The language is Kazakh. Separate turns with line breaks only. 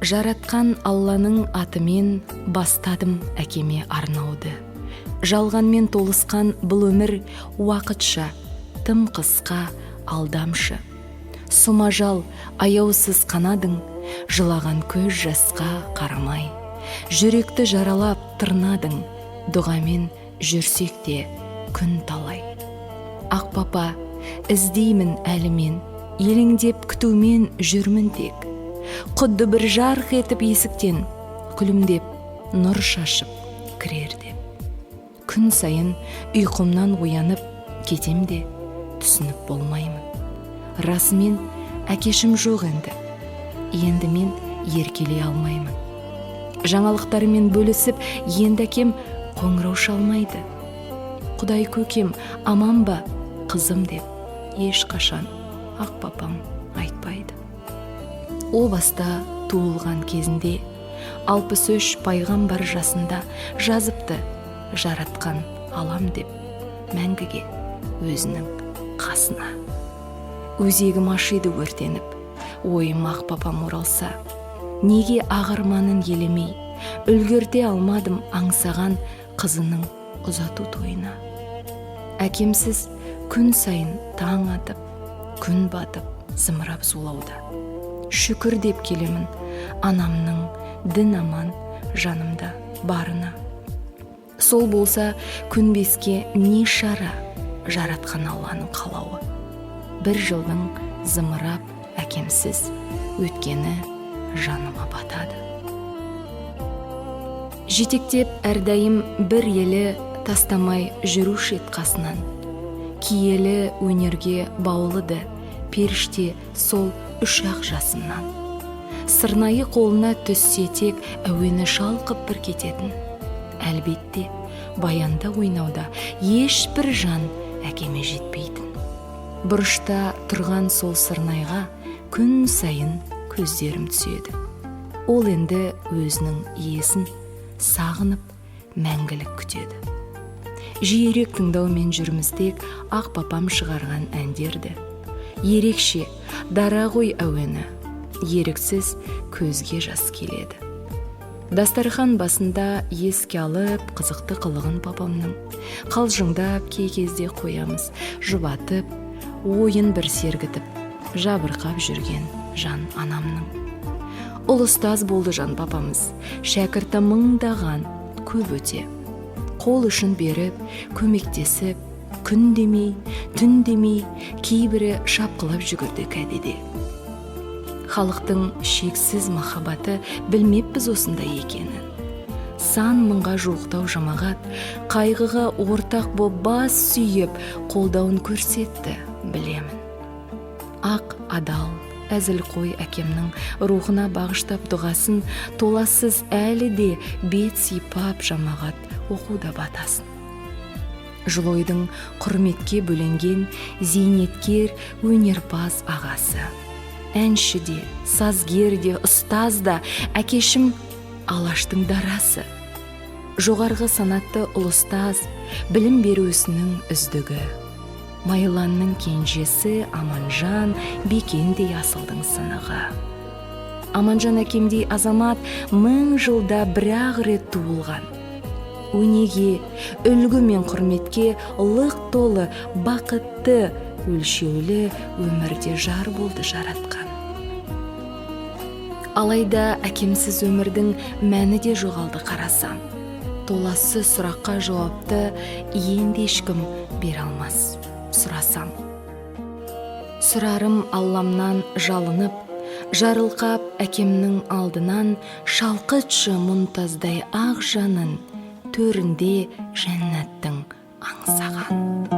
Жаратқан Алланың атымен бастадым әкеме арнауды. Жалғанмен толысқан бұл өмір уақытша, тым қысқа, алдамшы. Сұмажал, аяусыз қанадың, жылаған көз жасқа қарамай. Жүректі жаралап тырнадың, дұғамен жүрсек те күн талай. Ақ папа, іздеймін әлімен, елеңдеп күтумен жүрмін тек. Құдды бір жарқ етіп есіктен, күлімдеп нұр шашып кірер деп. Күн сайын ұйқымнан оянып кетем де түсініп болмаймын. Расымен әкешім жоқ енді мен еркелей алмаймын. Жаңалықтарымен бөлісіп, енді әкем қоңырау шалмайды. Құдай көкем аман ба, қызым деп, ешқашан ақ папам айтпайды. О баста туылған кезінде 63 пайғамбар жасында жазыпты жаратқан алам деп, мәңгіге өзінің қасына. Өзегім ашиды өртеніп, ойым ақ папам оралса, неге ағарманын елемей, үлгерте алмадым аңсаған қызының ұзату тойына. Әкемсіз күн сайын таң атып, күн батып, зымырап зулауда. Шүкір деп келемін анамның дін аман жанымда барына. Сол болса күнбеске не шара, жаратқан Алланың қалауы. Бір жылдың зымырап әкемсіз өткені жаныма батады. Жетектеп әрдайым бір елі тастамай жүруші ет қасынан. Киелі өнерге баулыды періште сол 3 ақ жасымнан. Сырнайы қолына түссе тек әуені шалқып бір кететін. Әлбетте баянда ойнауда ешбір жан әкеме жетпейтін. Бұрышта тұрған сол сырнайға күн сайын көздерім түседі. Ол енді өзінің иесін сағынып мәңгілік күтеді. Жиірек тыңдаумен жүрміздек ақ папам шығарған әндерді. Ерекше, дара ғой әуені, еріксіз көзге жас келеді. Дастархан басында еске алып қызықты қылығын папамның. Қалжыңдап кей кезде қоямыз, жұбатып, ойын бір сергітіп, жабырқап жүрген жан анамның. Ұл ұстаз болды жан папамыз, шәкірті мыңдаған көп өте. Қол ұшын беріп, көмектесіп, күн демей, түн демей, кейбірі шапқылап жүгірді кәдеде. Халықтың шексіз махаббаты білмеппіз осындай екенін. Сан мыңға жуықтау жамағат, қайғыға ортақ боп бас сүйіп, қолдауын көрсетті, білемін. Ақ адал, әзіл қой әкемнің рухына бағыштап дұғасын, толассыз әлі де бет сипап жамағат оқуда батасын. Жылойдың құрметке бөленген зейнеткер өнерпаз ағасы. Әнші де, сазгер де, ұстаз да, әкешім алаштың дарасы. Жоғарғы санатты ұлыстаз, білім беру ісінің үздігі. Майланның кенжесі Аманжан бекендей асылдың сынығы. Аманжан әкемдей азамат 1000 жылда бір-ақ рет туылған. Өнеге, үлгі мен құрметке лық толы, бақытты, өлшеулі өмірде жар болды жаратқан. Алайда әкемсіз өмірдің мәні де жоғалды қарасам. Толасы сұраққа жауапты енді ешкім бере алмас сұрасам. Сұрарым Алламнан жалынып, жарылқап әкемнің алдынан, шалқытшы мұнтаздай ақ жанын, төрінде жәннаттың аңсаған.